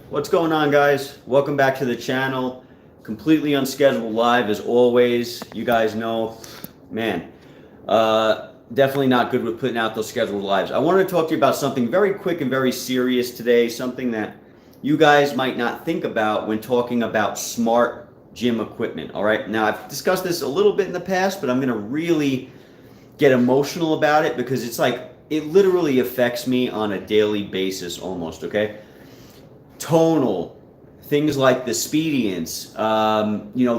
What's going on, guys? Welcome back to the channel. Completely unscheduled live as always. You guys know, man, definitely not good with putting out those scheduled lives. I wanted to talk to you about something very quick and very serious today, something that you guys might not think about when talking about smart gym equipment. All right, now I've discussed this a little bit in the past, but I'm going to really get emotional about it because it's like it literally affects me on a daily basis almost. Okay, tonal things like the Speediants.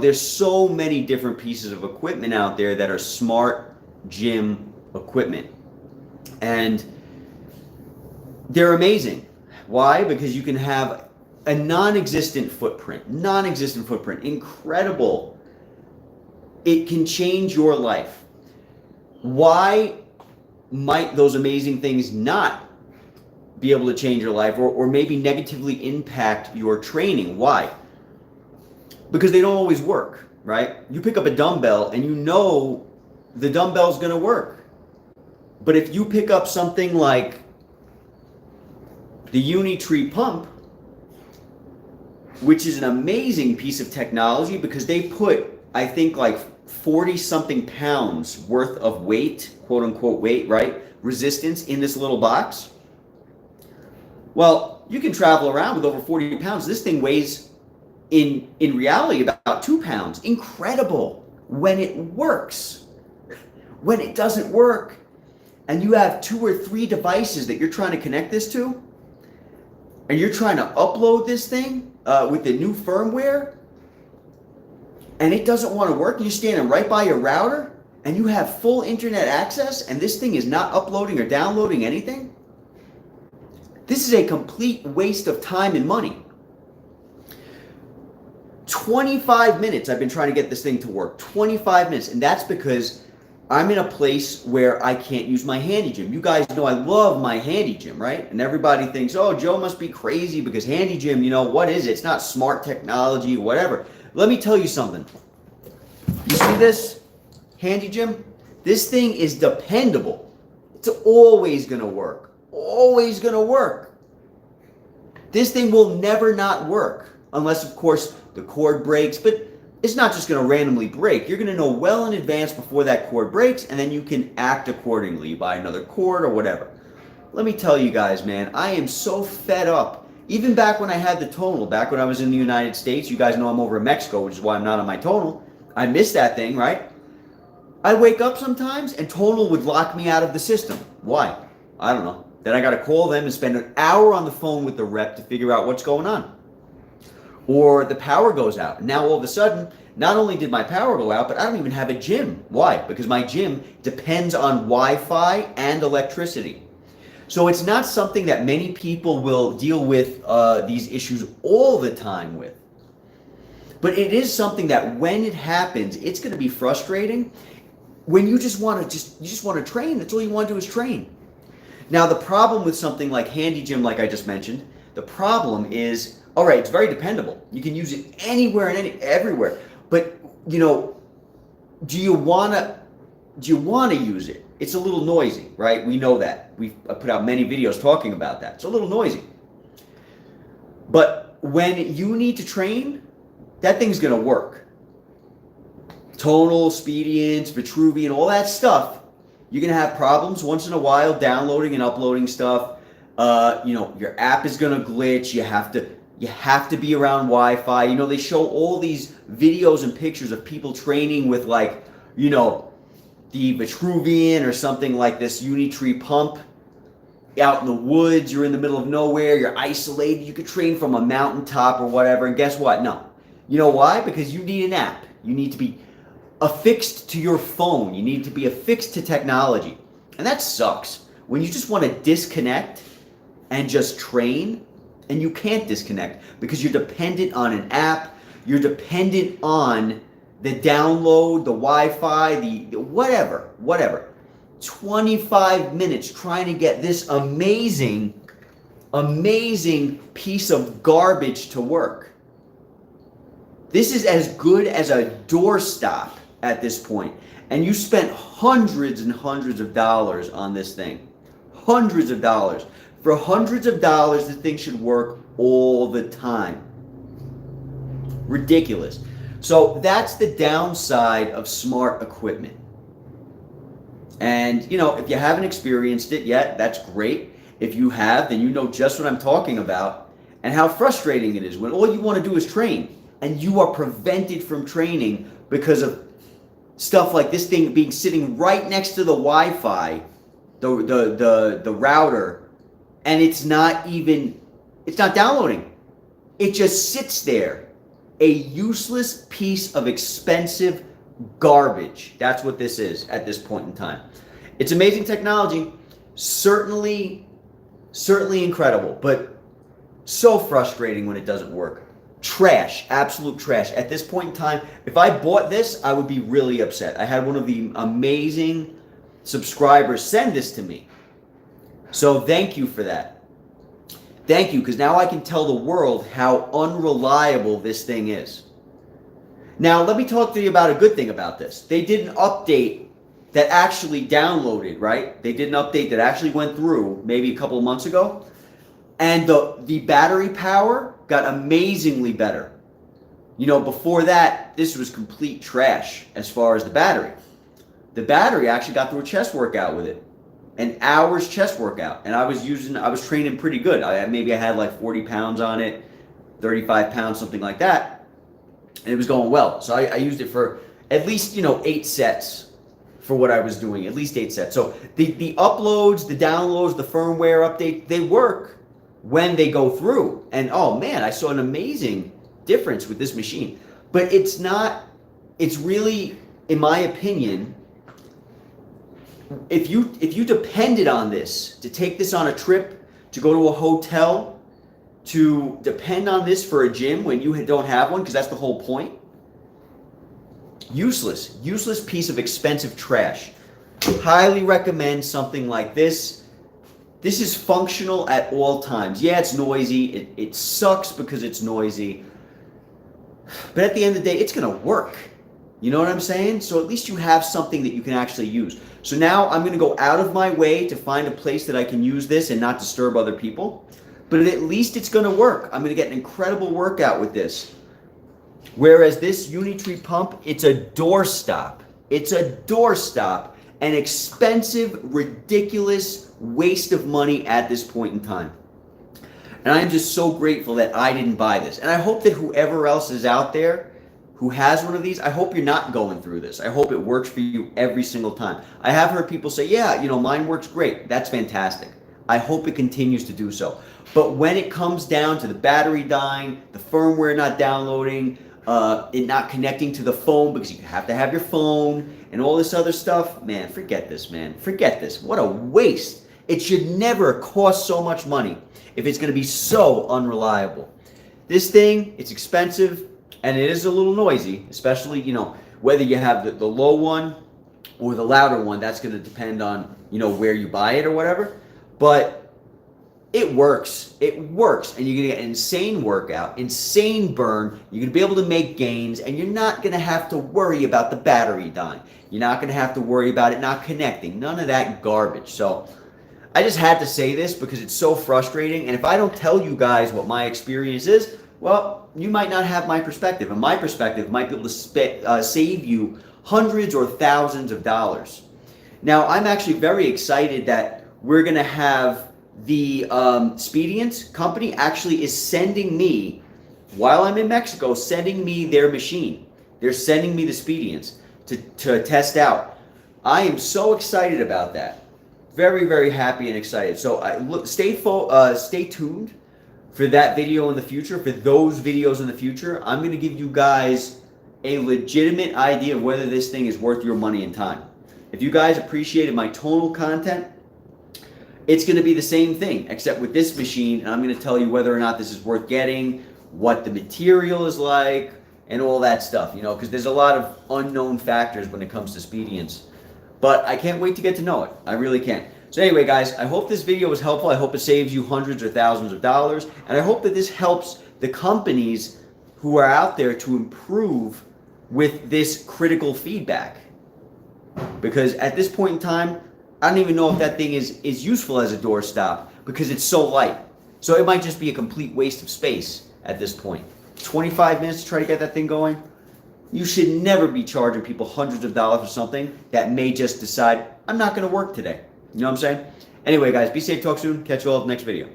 There's so many different pieces of equipment out there that are smart gym equipment, and they're amazing. Why? Because you can have a non-existent footprint, incredible. It can change your life. Why might those amazing things not be able to change your life, or maybe negatively impact your training? Why? Because they don't always work, right? You pick up a dumbbell and you know the dumbbell's going to work. But if you pick up something like the Unitree pump, which is an amazing piece of technology because they put, I think, like 40 something pounds worth of weight, quote unquote weight, right? Resistance in this little box. Well, you can travel around with over 40 pounds. This thing weighs, in reality, about 2 pounds. Incredible when it works. When it doesn't work, and you have 2 or 3 devices that you're trying to connect this to, and you're trying to upload this thing with the new firmware, and it doesn't want to work, and you're standing right by your router, and you have full internet access, and this thing is not uploading or downloading anything, this is a complete waste of time and money. 25 minutes I've been trying to get this thing to work. 25 minutes. And that's because I'm in a place where I can't use my handy gym. You guys know I love my handy gym, right? And everybody thinks, oh, Joe must be crazy because handy gym, what is it? It's not smart technology, whatever. Let me tell you something. You see this handy gym? This thing is dependable. It's always going to work. Always going to work. This thing will never not work unless, of course, the cord breaks, but it's not just going to randomly break. You're going to know well in advance before that cord breaks, and then you can act accordingly. You buy another cord or whatever. Let me tell you guys, man, I am so fed up. Even back when I had the tonal, back when I was in the United States, you guys know I'm over in Mexico, which is why I'm not on my tonal. I miss that thing, right? I wake up sometimes and tonal would lock me out of the system. Why? I don't know. Then I got to call them and spend an hour on the phone with the rep to figure out what's going on. Or the power goes out. Now all of a sudden, not only did my power go out, but I don't even have a gym. Why? Because my gym depends on Wi-Fi and electricity. So it's not something that many people will deal with these issues all the time with. But it is something that when it happens, it's going to be frustrating. When you just want to train, that's all you want to do is train. Now, the problem with something like handy gym, like I just mentioned, the problem is, all right, it's very dependable. You can use it anywhere and everywhere. But, do you want to use it? It's a little noisy, right? We know that. We've put out many videos talking about that. It's a little noisy. But when you need to train, that thing's going to work. Tonal, Speediants, Vitruvian, all that stuff. You're going to have problems once in a while downloading and uploading stuff. Your app is going to glitch. You have to be around Wi-Fi. They show all these videos and pictures of people training with the Vitruvian or something like this Unitree pump out in the woods. You're in the middle of nowhere. You're isolated. You could train from a mountaintop or whatever. And guess what? No. You know why? Because you need an app. You need to be affixed to your phone. You need to be affixed to technology. And that sucks. When you just want to disconnect and just train, and you can't disconnect because you're dependent on an app, you're dependent on the download, the Wi-Fi, the whatever. 25 minutes trying to get this amazing piece of garbage to work. This is as good as a doorstop at this point. And you spent hundreds and hundreds of dollars on this thing. Hundreds of dollars For hundreds of dollars, the thing should work all the time. Ridiculous. So that's the downside of smart equipment. And, if you haven't experienced it yet, that's great. If you have, then you know just what I'm talking about and how frustrating it is when all you want to do is train and you are prevented from training because of stuff like this thing being sitting right next to the Wi-Fi, the router, and it's not downloading. It just sits there. A useless piece of expensive garbage. That's what this is at this point in time. It's amazing technology, certainly incredible, but so frustrating when it doesn't work. Trash, absolute trash. At this point in time, if I bought this, I would be really upset. I had one of the amazing subscribers send this to me. So thank you for that. Thank you, because now I can tell the world how unreliable this thing is. Now, let me talk to you about a good thing about this. They did an update that actually downloaded, right? They did an update that actually went through maybe a couple of months ago. And the battery power got amazingly better. Before that, this was complete trash as far as the battery. The battery actually got through a chest workout with it. An hour's chest workout. And I was training pretty good. Maybe I had like 40 pounds on it, 35 pounds, something like that. And it was going well. So I used it for at least, 8 sets for what I was doing. At least 8 sets. So the uploads, the downloads, the firmware update, they work when they go through. And oh man, I saw an amazing difference with this machine. But it's really, in my opinion, if you depended on this, to take this on a trip, to go to a hotel, to depend on this for a gym when you don't have one, because that's the whole point. Useless piece of expensive trash. Highly recommend something like this. This is functional at all times. Yeah, it's noisy. It sucks because it's noisy. But at the end of the day, it's going to work. You know what I'm saying? So at least you have something that you can actually use. So now I'm going to go out of my way to find a place that I can use this and not disturb other people. But at least it's going to work. I'm going to get an incredible workout with this. Whereas this Unitree pump, it's a doorstop. It's a doorstop. An expensive, ridiculous waste of money at this point in time. And I am just so grateful that I didn't buy this. And I hope that whoever else is out there who has one of these, I hope you're not going through this. I hope it works for you every single time. I have heard people say, yeah, mine works great. That's fantastic. I hope it continues to do so. But when it comes down to the battery dying, the firmware not downloading, it not connecting to the phone because you have to have your phone and all this other stuff, man, forget this, man. Forget this. What a waste. It should never cost so much money if it's going to be so unreliable. This thing, it's expensive and it is a little noisy, especially, whether you have the low one or the louder one. That's going to depend on, where you buy it or whatever. But it works. It works. And you're going to get an insane workout, insane burn. You're going to be able to make gains, and you're not going to have to worry about the battery dying. You're not going to have to worry about it not connecting. None of that garbage. So I just had to say this because it's so frustrating. And if I don't tell you guys what my experience is, well, you might not have my perspective. And my perspective might be able to save you hundreds or thousands of dollars. Now, I'm actually very excited that we're going to have the Spediant company actually is sending me, while I'm in Mexico, sending me their machine. They're sending me the Spedients to test out. I am so excited about that. Very, very happy and excited. So stay tuned for that video in the future, for those videos in the future. I'm going to give you guys a legitimate idea of whether this thing is worth your money and time. If you guys appreciated my tonal content, it's going to be the same thing, except with this machine, and I'm going to tell you whether or not this is worth getting, what the material is like, and all that stuff, because there's a lot of unknown factors when it comes to Spedients. But I can't wait to get to know it. I really can't. So anyway, guys, I hope this video was helpful. I hope it saves you hundreds or thousands of dollars, and I hope that this helps the companies who are out there to improve with this critical feedback. Because at this point in time, I don't even know if that thing is useful as a doorstop, because it's so light. So it might just be a complete waste of space at this point. 25 minutes to try to get that thing going? You should never be charging people hundreds of dollars for something that may just decide, I'm not going to work today. You know what I'm saying? Anyway, guys, be safe, talk soon. Catch you all in the next video.